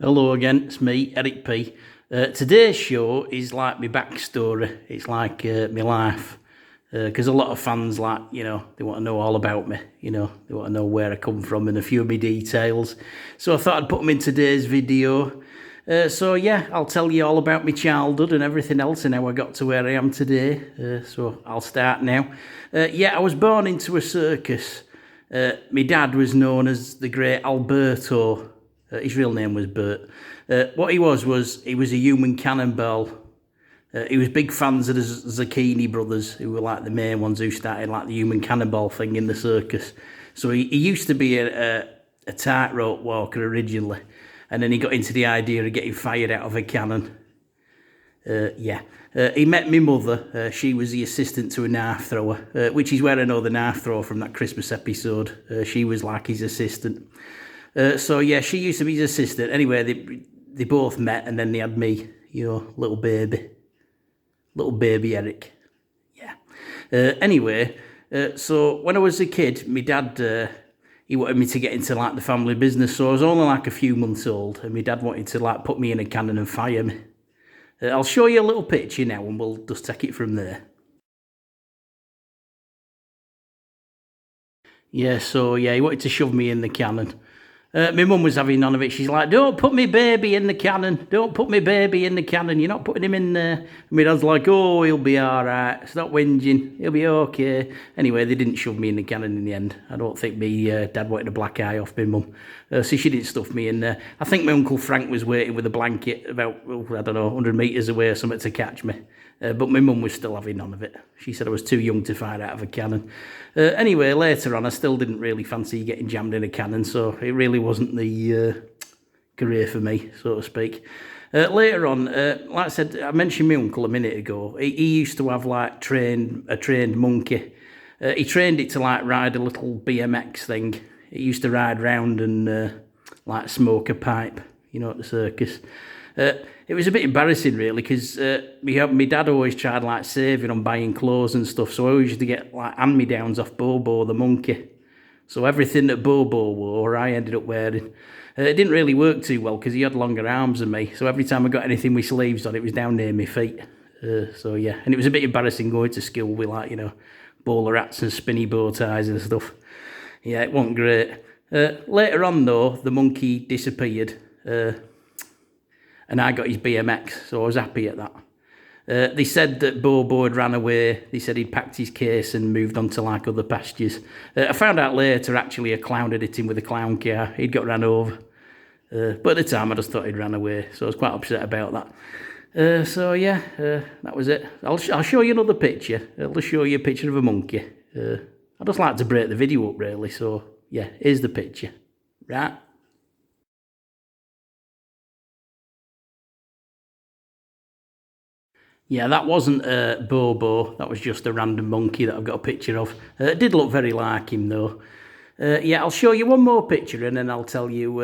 Hello again, it's me, Eric P. Today's show is like my backstory. It's like my life. Because a lot of fans, they want to know all about me. They want to know where I come from and a few of my details. So I thought I'd put them in today's video. I'll tell you all about my childhood and everything else and how I got to where I am today. So I'll start now. I was born into a circus. My dad was known as the great Alberto. His real name was Bert. What he was he was a human cannonball. He was big fans of the Zucchini brothers, who were like the main ones who started like the human cannonball thing in the circus. So he used to be a tightrope walker originally, and then he got into the idea of getting fired out of a cannon. He met my mother. She was the assistant to a knife thrower, which is where I know the knife thrower from that Christmas episode. She was like his assistant. She used to be his assistant. Anyway, they both met, and then they had me, little baby Eric. So when I was a kid, my dad, he wanted me to get into like the family business. So I was only like a few months old, and my dad wanted to like put me in a cannon and fire me. I'll show you a little picture now, and we'll just take it from there. He wanted to shove me in the cannon. My mum was having none of it. She's like, "Don't put my baby in the cannon. Don't put my baby in the cannon. You're not putting him in there." And my dad's like, "Oh, he'll be all right. Stop whinging. He'll be okay." Anyway, they didn't shove me in the cannon in the end. I don't think my dad wanted a black eye off my mum. So she didn't stuff me in there. I think my Uncle Frank was waiting with a blanket about, 100 metres away or something to catch me. But my mum was still having none of it. She said I was too young to fire out of a cannon. Anyway, later on, I still didn't really fancy getting jammed in a cannon, so it really wasn't the career for me, so to speak. Later on, like I said, I mentioned my uncle a minute ago. He used to have like a trained monkey. He trained it to like ride a little BMX thing. He used to ride round and like smoke a pipe, at the circus. It was a bit embarrassing really, because my dad always tried like saving on buying clothes and stuff, so I always used to get like hand-me-downs off Bobo the monkey. So everything that Bobo wore, I ended up wearing. It didn't really work too well because he had longer arms than me, so every time I got anything with sleeves on, it was down near my feet. And it was a bit embarrassing going to school with like, bowler hats and spinny bow ties and stuff. Yeah, it wasn't great. Later on though, the monkey disappeared. And I got his BMX, so I was happy at that. They said that Bobo had ran away. They said he'd packed his case and moved on to like other pastures. I found out later, actually, a clown had hit him with a clown car. He'd got ran over. But at the time, I just thought he'd ran away, so I was quite upset about that. That was it. I'll show you another picture. I'll just show you a picture of a monkey. I just like to break the video up, really, so yeah, here's the picture. Right. Yeah, that wasn't Bobo. That was just a random monkey that I've got a picture of. It did look very like him, though. I'll show you one more picture, and then I'll tell you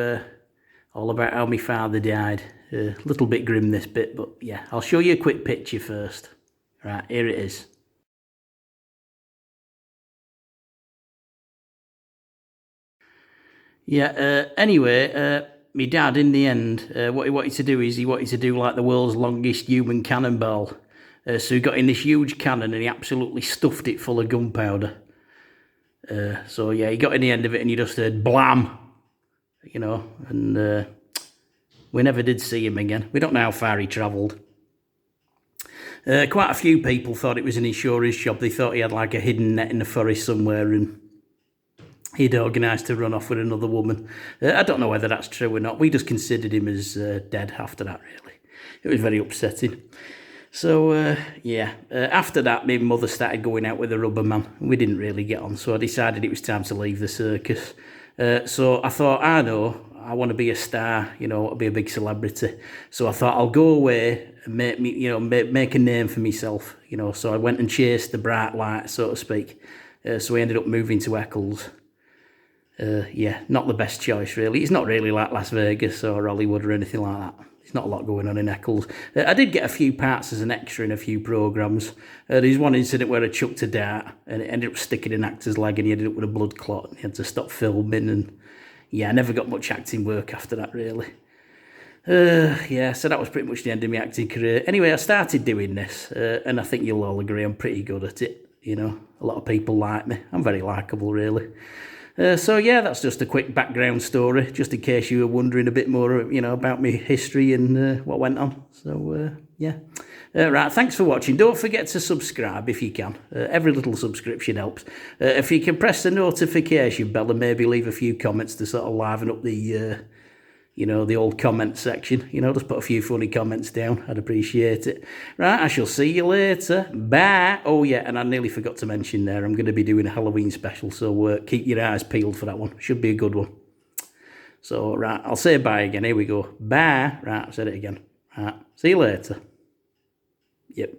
all about how my father died. A little bit grim, this bit, but yeah, I'll show you a quick picture first. Right, here it is. My dad, in the end, what he wanted to do is he wanted to do like the world's longest human cannonball. So he got in this huge cannon and he absolutely stuffed it full of gunpowder. He got in the end of it and he just heard blam, and we never did see him again. We don't know how far he travelled. Quite a few people thought it was an insurance job. They thought he had like a hidden net in the forest somewhere and he'd organised to run off with another woman. I don't know whether that's true or not. We just considered him as dead after that, really. It was very upsetting. After that, my mother started going out with a rubber man. We didn't really get on, so I decided it was time to leave the circus. So I thought, I want to be a star, be a big celebrity. So I thought I'll go away and make a name for myself, So I went and chased the bright light, so to speak. So we ended up moving to Eccles. Not the best choice, really. It's not really like Las Vegas or Hollywood or anything like that. There's not a lot going on in Eccles. I did get a few parts as an extra in a few programmes. There's one incident where I chucked a dart and it ended up sticking an actor's leg and he ended up with a blood clot and he had to stop filming. And yeah, I never got much acting work after that, really. Yeah, so that was pretty much the end of my acting career. Anyway, I started doing this, and I think you'll all agree I'm pretty good at it. You know, a lot of people like me. I'm very likeable, really. So yeah, that's just a quick background story, just in case you were wondering a bit more, you know, about my history and what went on. So yeah. Right, thanks for watching. Don't forget to subscribe if you can. Every little subscription helps. If you can press the notification bell and maybe leave a few comments to sort of liven up the you know, the old comment section. You know, just put a few funny comments down. I'd appreciate it. Right, I shall see you later. Bye. Oh, yeah, and I nearly forgot to mention there, I'm going to be doing a Halloween special, so keep your eyes peeled for that one. Should be a good one. So, right, I'll say bye again. Here we go. Bye. Right, I said it again. Right, see you later. Yep.